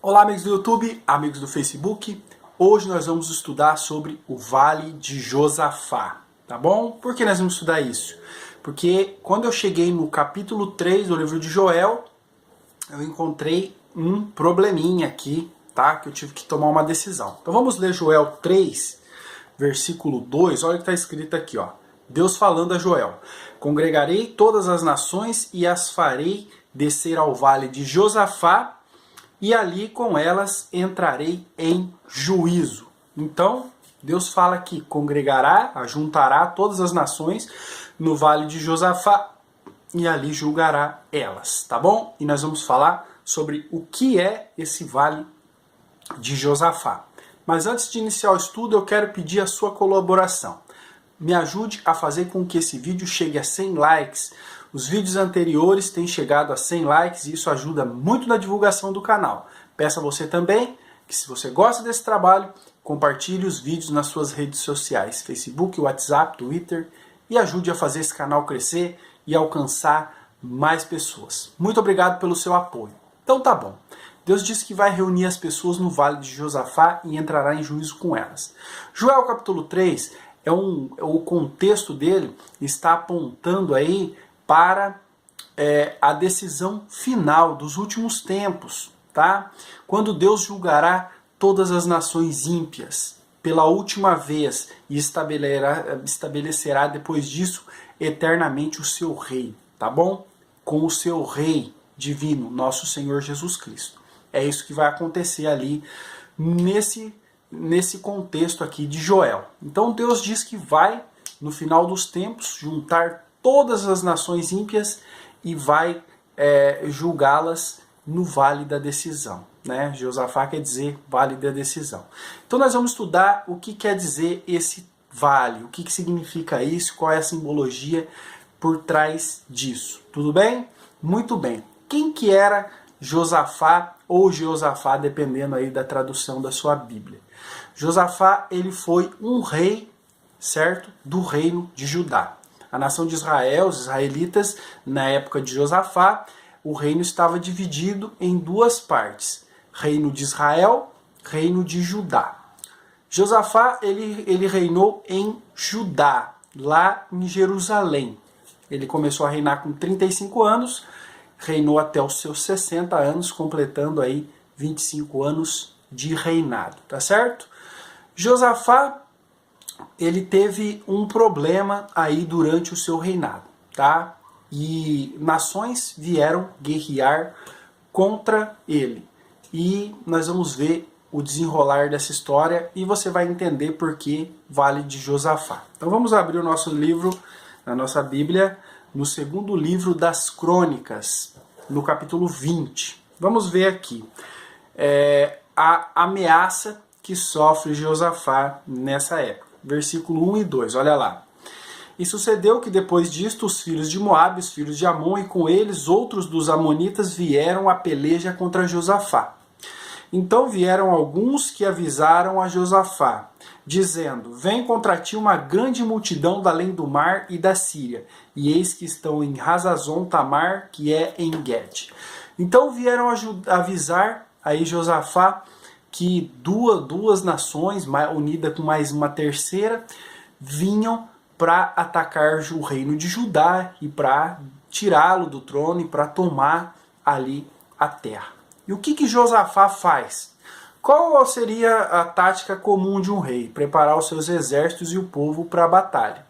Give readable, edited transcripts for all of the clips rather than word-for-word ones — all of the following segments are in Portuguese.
Olá, amigos do YouTube, amigos do Facebook. Hoje nós vamos estudar sobre o Vale de Josafá, tá bom? Por que nós vamos estudar isso? Porque quando eu cheguei no capítulo 3 do livro de Joel, eu encontrei um probleminha aqui, tá? Que eu tive que tomar uma decisão. Então vamos ler Joel 3, versículo 2, olha o que está escrito aqui, ó. Deus falando a Joel: congregarei todas as nações e as farei descer ao vale de Josafá, e ali com elas entrarei em juízo. Então, Deus fala que congregará, ajuntará todas as nações no vale de Josafá e ali julgará elas, tá bom? E nós vamos falar sobre o que é esse vale de Josafá. Mas antes de iniciar o estudo, eu quero pedir a sua colaboração. Me ajude a fazer com que esse vídeo chegue a 100 likes. Os vídeos anteriores têm chegado a 100 likes e isso ajuda muito na divulgação do canal. Peço a você também que, se você gosta desse trabalho, compartilhe os vídeos nas suas redes sociais, Facebook, WhatsApp, Twitter, e ajude a fazer esse canal crescer e alcançar mais pessoas. Muito obrigado pelo seu apoio. Então tá bom. Deus disse que vai reunir as pessoas no Vale de Josafá e entrará em juízo com elas. Joel capítulo 3, o contexto dele está apontando aí para a decisão final dos últimos tempos, tá? Quando Deus julgará todas as nações ímpias pela última vez e estabelecerá depois disso eternamente o seu reino, tá bom? Com o seu rei divino, nosso Senhor Jesus Cristo. É isso que vai acontecer ali nesse contexto aqui de Joel. Então Deus diz que vai, no final dos tempos, juntar todas as nações ímpias e vai julgá-las no Vale da Decisão, né? Josafá quer dizer Vale da Decisão. Então nós vamos estudar o que quer dizer esse vale, o que significa isso, qual é a simbologia por trás disso. Tudo bem? Muito bem. Quem que era Josafá ou Jeosafá, dependendo aí da tradução da sua Bíblia? Josafá, ele foi um rei, certo? Do reino de Judá. A nação de Israel, os israelitas, na época de Josafá, o reino estava dividido em duas partes: reino de Israel, reino de Judá. Josafá, ele reinou em Judá, lá em Jerusalém. Ele começou a reinar com 35 anos, reinou até os seus 60 anos, completando aí 25 anos de reinado, tá certo? Josafá, ele teve um problema aí durante o seu reinado, tá? E nações vieram guerrear contra ele. E nós vamos ver o desenrolar dessa história e você vai entender por que Vale de Josafá. Então vamos abrir o nosso livro, a nossa Bíblia, no segundo livro das Crônicas, no capítulo 20. Vamos ver aqui a ameaça que sofre Josafá nessa época. Versículo 1 e 2, olha lá. E sucedeu que depois disto os filhos de Moabe, os filhos de Amon, e com eles outros dos amonitas vieram a peleja contra Josafá. Então vieram alguns que avisaram a Josafá, dizendo: vem contra ti uma grande multidão da além do mar e da Síria, e eis que estão em Hazazon Tamar, que é em Gede. Então vieram avisar aí Josafá que duas nações, unidas com mais uma terceira, vinham para atacar o reino de Judá e para tirá-lo do trono e para tomar ali a terra. E o que Josafá faz? Qual seria a tática comum de um rei? Preparar os seus exércitos e o povo para a batalha.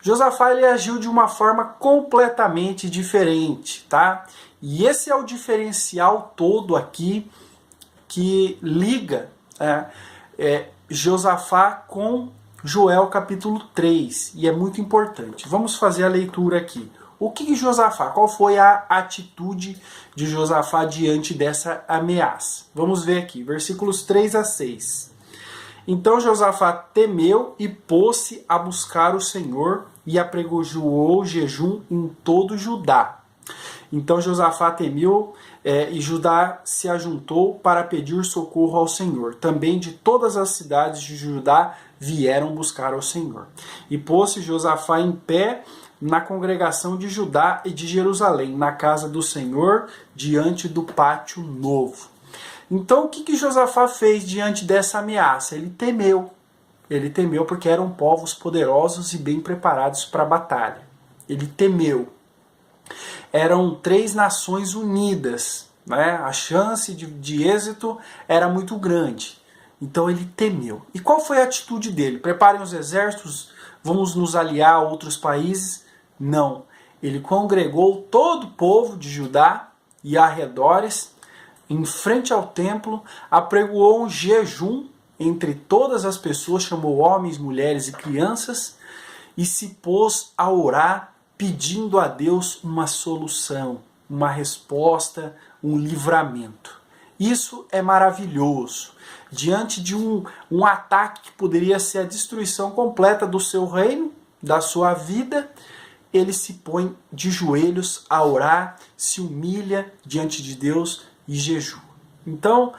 Josafá, ele agiu de uma forma completamente diferente, tá? E esse é o diferencial todo aqui que liga Josafá com Joel capítulo 3, e é muito importante. Vamos fazer a leitura aqui. O que Josafá, qual foi a atitude de Josafá diante dessa ameaça? Vamos ver aqui, versículos 3 a 6. Então Josafá temeu e pôs-se a buscar o Senhor e apregoou jejum em todo Judá. Então Josafá temeu e Judá se ajuntou para pedir socorro ao Senhor. Também de todas as cidades de Judá vieram buscar ao Senhor. E pôs-se Josafá em pé na congregação de Judá e de Jerusalém, na casa do Senhor, diante do pátio novo. Então o que Josafá fez diante dessa ameaça? Ele temeu. Ele temeu porque eram povos poderosos e bem preparados para a batalha. Ele temeu. Eram 3 nações unidas, né? A chance de êxito era muito grande. Então ele temeu. E qual foi a atitude dele? Preparem os exércitos, vamos nos aliar a outros países? Não. Ele congregou todo o povo de Judá e arredores em frente ao templo, apregoou um jejum entre todas as pessoas, chamou homens, mulheres e crianças e se pôs a orar pedindo a Deus uma solução, uma resposta, um livramento. Isso é maravilhoso. Diante de um ataque que poderia ser a destruição completa do seu reino, da sua vida, ele se põe de joelhos a orar, se humilha diante de Deus e jejua. Então,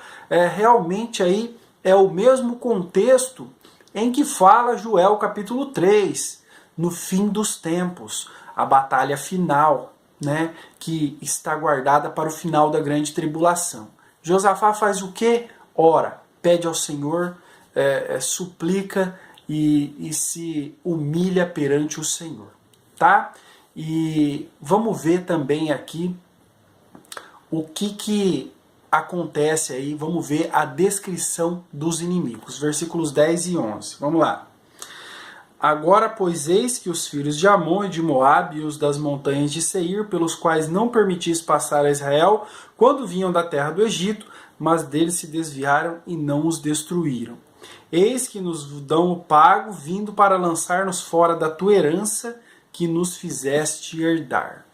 realmente aí é o mesmo contexto em que fala Joel capítulo 3, no fim dos tempos, a batalha final, né, que está guardada para o final da grande tribulação. Josafá faz o quê? Ora, pede ao Senhor, suplica e se humilha perante o Senhor. Tá? E vamos ver também aqui o que acontece aí, vamos ver a descrição dos inimigos, versículos 10 e 11. Vamos lá. Agora, pois, eis que os filhos de Amon e de Moabe e os das montanhas de Seir, pelos quais não permitis passar a Israel, quando vinham da terra do Egito, mas deles se desviaram e não os destruíram. Eis que nos dão o pago, vindo para lançar-nos fora da tua herança, que nos fizeste herdar.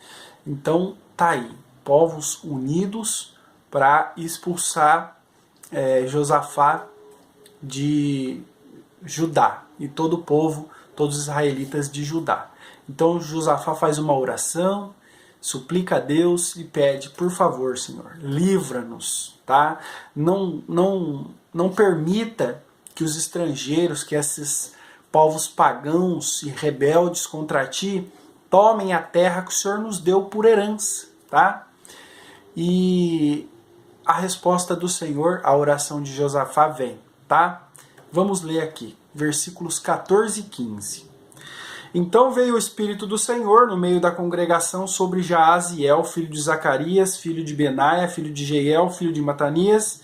Então, tá aí, povos unidos para expulsar Josafá de Judá e todo o povo, todos os israelitas de Judá. Então Josafá faz uma oração, suplica a Deus e pede, por favor, Senhor, livra-nos, tá? Não permita que os estrangeiros, que esses povos pagãos e rebeldes contra ti, tomem a terra que o Senhor nos deu por herança, tá? E a resposta do Senhor, a oração de Josafá vem, tá? Vamos ler aqui, versículos 14 e 15. Então veio o Espírito do Senhor no meio da congregação sobre Jaaziel, filho de Zacarias, filho de Benaia, filho de Jeiel, filho de Matanias,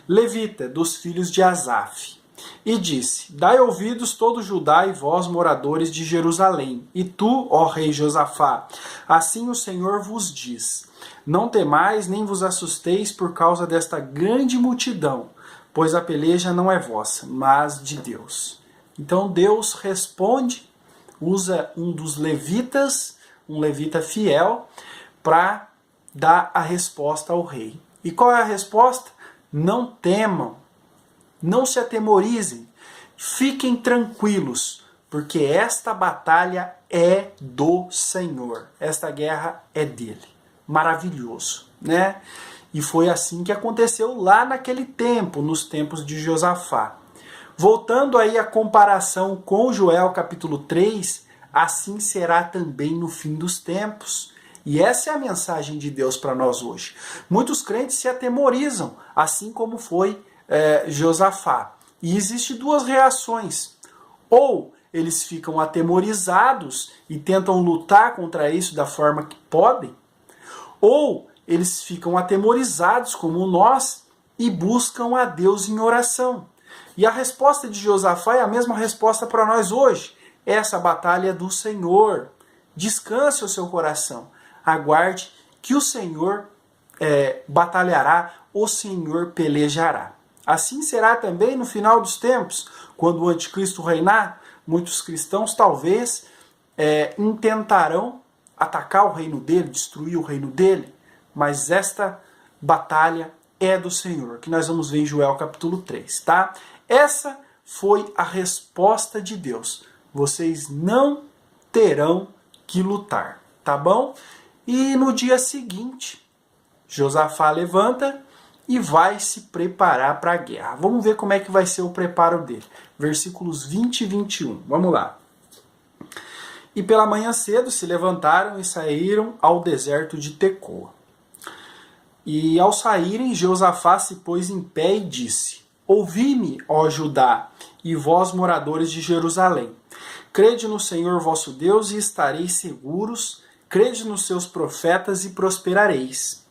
levita, dos filhos de Asaf. E disse, dai ouvidos todo Judá e vós, moradores de Jerusalém, e tu, ó rei Josafá, assim o Senhor vos diz, não temais nem vos assusteis por causa desta grande multidão, pois a peleja não é vossa, mas de Deus. Então Deus responde, usa um dos levitas, um levita fiel, para dar a resposta ao rei. E qual é a resposta? Não temam, não se atemorizem, fiquem tranquilos, porque esta batalha é do Senhor, esta guerra é dele. Maravilhoso, né? E foi assim que aconteceu lá naquele tempo, nos tempos de Josafá. Voltando aí à comparação com Joel capítulo 3, assim será também no fim dos tempos. E essa é a mensagem de Deus para nós hoje. Muitos crentes se atemorizam, assim como foi Josafá. E existem 2 reações. Ou eles ficam atemorizados e tentam lutar contra isso da forma que podem, ou eles ficam atemorizados como nós e buscam a Deus em oração. E a resposta de Josafá é a mesma resposta para nós hoje. Essa batalha é do Senhor. Descanse o seu coração. Aguarde que o Senhor batalhará, o Senhor pelejará. Assim será também no final dos tempos, quando o anticristo reinar, muitos cristãos talvez intentarão atacar o reino dele, destruir o reino dele, mas esta batalha é do Senhor, que nós vamos ver em Joel capítulo 3, tá? Essa foi a resposta de Deus. Vocês não terão que lutar, tá bom? E no dia seguinte, Josafá levanta e vai se preparar para a guerra. Vamos ver como é que vai ser o preparo dele. Versículos 20 e 21. Vamos lá. E pela manhã cedo se levantaram e saíram ao deserto de Tecoa. E ao saírem, Jeosafá se pôs em pé e disse: Ouvi-me, ó Judá, e vós, moradores de Jerusalém. Crede no Senhor vosso Deus e estareis seguros, crede nos seus profetas e prosperareis.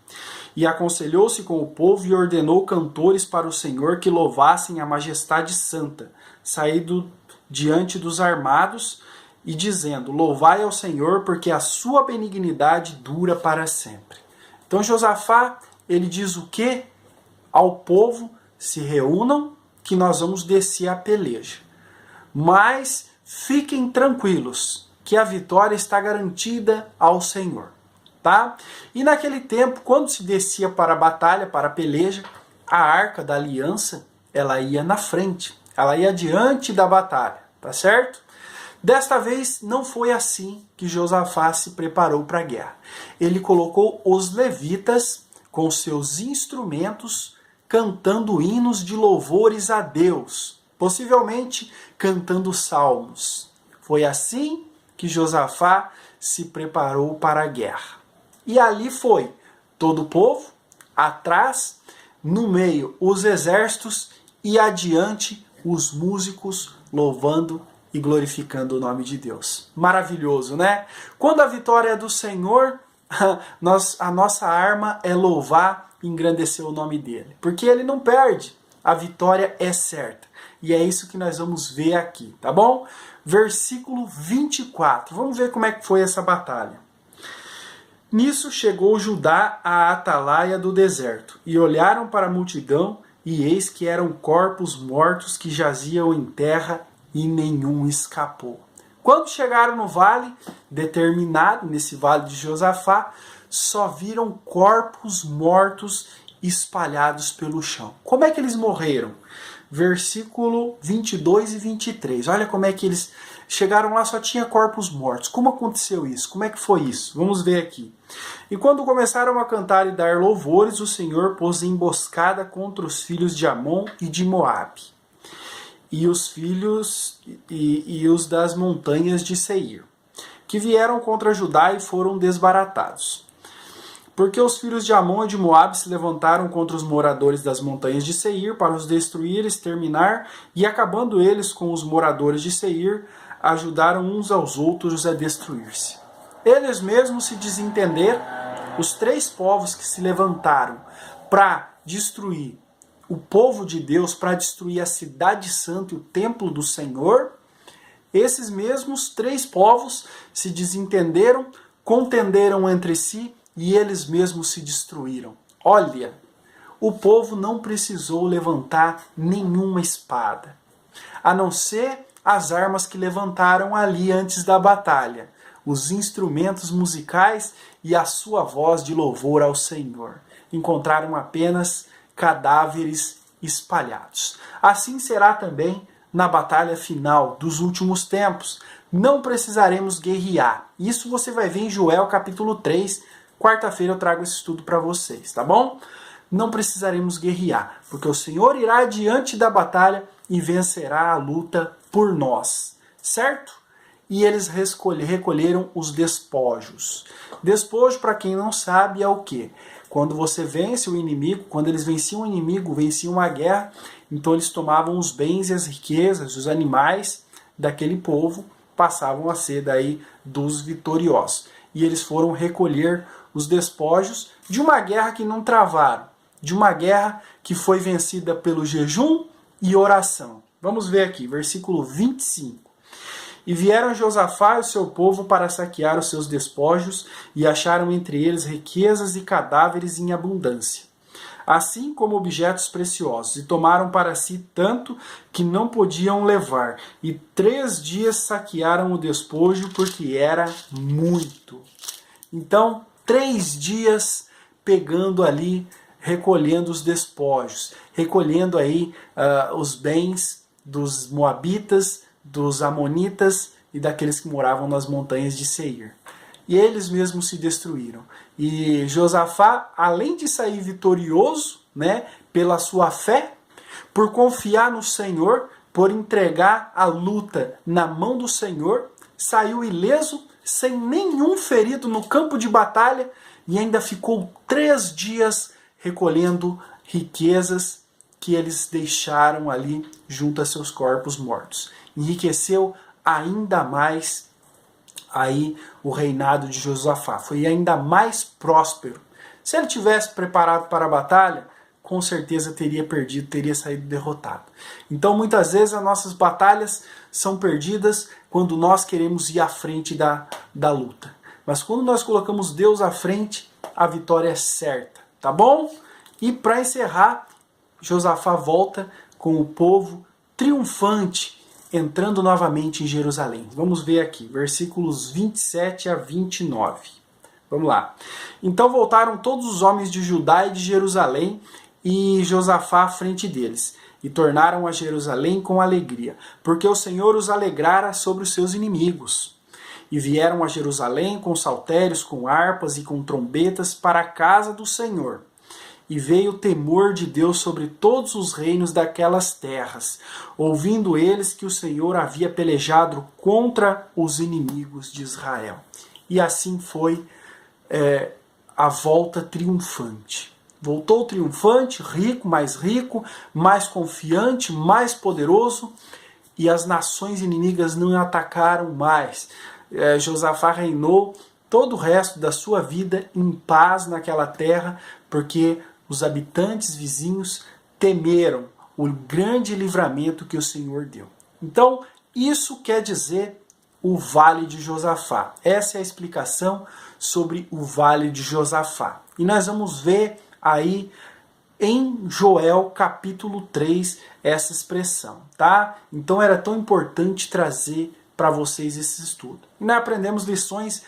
E aconselhou-se com o povo e ordenou cantores para o Senhor que louvassem a majestade santa, saído diante dos armados, e dizendo: Louvai ao Senhor, porque a sua benignidade dura para sempre. Então Josafá, ele diz o quê? Ao povo: se reúnam, que nós vamos descer a peleja. Mas fiquem tranquilos, que a vitória está garantida ao Senhor. Tá? E naquele tempo, quando se descia para a batalha, para a peleja, a arca da aliança, ela ia na frente, ela ia diante da batalha, tá certo? Desta vez não foi assim que Josafá se preparou para a guerra. Ele colocou os levitas com seus instrumentos, cantando hinos de louvores a Deus, possivelmente cantando salmos. Foi assim que Josafá se preparou para a guerra. E ali foi todo o povo, atrás, no meio os exércitos e adiante os músicos louvando e glorificando o nome de Deus. Maravilhoso, né? Quando a vitória é do Senhor, a nossa arma é louvar e engrandecer o nome dele. Porque ele não perde, a vitória é certa. E é isso que nós vamos ver aqui, tá bom? Versículo 24. Vamos ver como é que foi essa batalha. Nisso chegou Judá à atalaia do deserto, e olharam para a multidão, e eis que eram corpos mortos que jaziam em terra, e nenhum escapou. Quando chegaram no vale determinado, nesse vale de Josafá, só viram corpos mortos espalhados pelo chão. Como é que eles morreram? Versículo 22 e 23. Olha como é que eles chegaram lá, só tinha corpos mortos. Como aconteceu isso? Como é que foi isso? Vamos ver aqui. E quando começaram a cantar e dar louvores, o Senhor pôs emboscada contra os filhos de Amon e de Moabe, e os filhos e os das montanhas de Seir, que vieram contra Judá e foram desbaratados. Porque os filhos de Amon e de Moabe se levantaram contra os moradores das montanhas de Seir para os destruir, exterminar, e acabando eles com os moradores de Seir, ajudaram uns aos outros a destruir-se. Eles mesmos se desentenderam, os três povos que se levantaram para destruir o povo de Deus, para destruir a cidade santa e o templo do Senhor, esses mesmos três povos se desentenderam, contenderam entre si, e eles mesmos se destruíram. Olha, o povo não precisou levantar nenhuma espada, a não ser as armas que levantaram ali antes da batalha, os instrumentos musicais e a sua voz de louvor ao Senhor. Encontraram apenas cadáveres espalhados. Assim será também na batalha final dos últimos tempos. Não precisaremos guerrear. Isso você vai ver em Joel capítulo 3, quarta-feira eu trago esse estudo para vocês, tá bom? Não precisaremos guerrear, porque o Senhor irá diante da batalha e vencerá a luta por nós, certo? E eles recolheram os despojos. Despojo, para quem não sabe, é o quê? Quando você vence o inimigo, quando eles venciam o inimigo, venciam a guerra, então eles tomavam os bens e as riquezas, os animais daquele povo, passavam a ser daí dos vitoriosos. E eles foram recolher os despojos de uma guerra que não travaram, de uma guerra que foi vencida pelo jejum e oração. Vamos ver aqui, versículo 25. E vieram Josafá e o seu povo para saquear os seus despojos, e acharam entre eles riquezas e cadáveres em abundância, assim como objetos preciosos, e tomaram para si tanto que não podiam levar, e 3 dias saquearam o despojo, porque era muito. Então, 3 dias pegando ali, recolhendo os despojos, recolhendo aí os bens dos moabitas, dos amonitas e daqueles que moravam nas montanhas de Seir. E eles mesmos se destruíram. E Josafá, além de sair vitorioso, né, pela sua fé, por confiar no Senhor, por entregar a luta na mão do Senhor, saiu ileso, sem nenhum ferido no campo de batalha, e ainda ficou 3 dias recolhendo riquezas que eles deixaram ali junto a seus corpos mortos. Enriqueceu ainda mais aí o reinado de Josafá. Foi ainda mais próspero. Se ele tivesse preparado para a batalha, com certeza teria perdido, teria saído derrotado. Então muitas vezes as nossas batalhas são perdidas quando nós queremos ir à frente da luta. Mas quando nós colocamos Deus à frente, a vitória é certa, tá bom? E para encerrar, Josafá volta com o povo triunfante, entrando novamente em Jerusalém. Vamos ver aqui, versículos 27 a 29. Vamos lá. Então voltaram todos os homens de Judá e de Jerusalém e Josafá à frente deles, e tornaram a Jerusalém com alegria, porque o Senhor os alegrara sobre os seus inimigos. E vieram a Jerusalém com saltérios, com harpas e com trombetas para a casa do Senhor. E veio o temor de Deus sobre todos os reinos daquelas terras, ouvindo eles que o Senhor havia pelejado contra os inimigos de Israel. E assim foi a volta triunfante. Voltou triunfante, rico, mais confiante, mais poderoso, e as nações inimigas não atacaram mais. Josafá reinou todo o resto da sua vida em paz naquela terra, porque os habitantes vizinhos temeram o grande livramento que o Senhor deu. Então, isso quer dizer o Vale de Josafá. Essa é a explicação sobre o Vale de Josafá. E nós vamos ver aí em Joel capítulo 3 essa expressão, tá? Então era tão importante trazer para vocês esse estudo. E nós aprendemos lições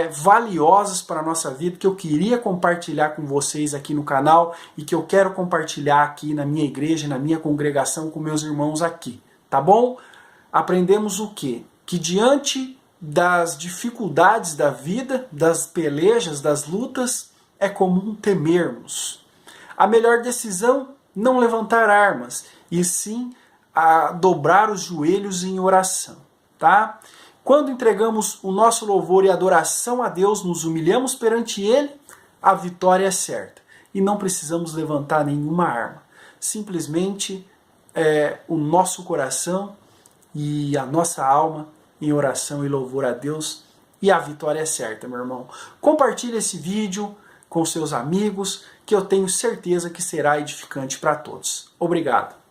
valiosas para a nossa vida que eu queria compartilhar com vocês aqui no canal e que eu quero compartilhar aqui na minha igreja, na minha congregação com meus irmãos aqui, tá bom? Aprendemos o quê? Que diante das dificuldades da vida, das pelejas, das lutas, é comum temermos. A melhor decisão, não levantar armas, e sim a dobrar os joelhos em oração, tá? Quando entregamos o nosso louvor e adoração a Deus, nos humilhamos perante Ele, a vitória é certa. E não precisamos levantar nenhuma arma. Simplesmente o nosso coração e a nossa alma em oração e louvor a Deus, e a vitória é certa, meu irmão. Compartilhe esse vídeo com seus amigos, que eu tenho certeza que será edificante para todos. Obrigado.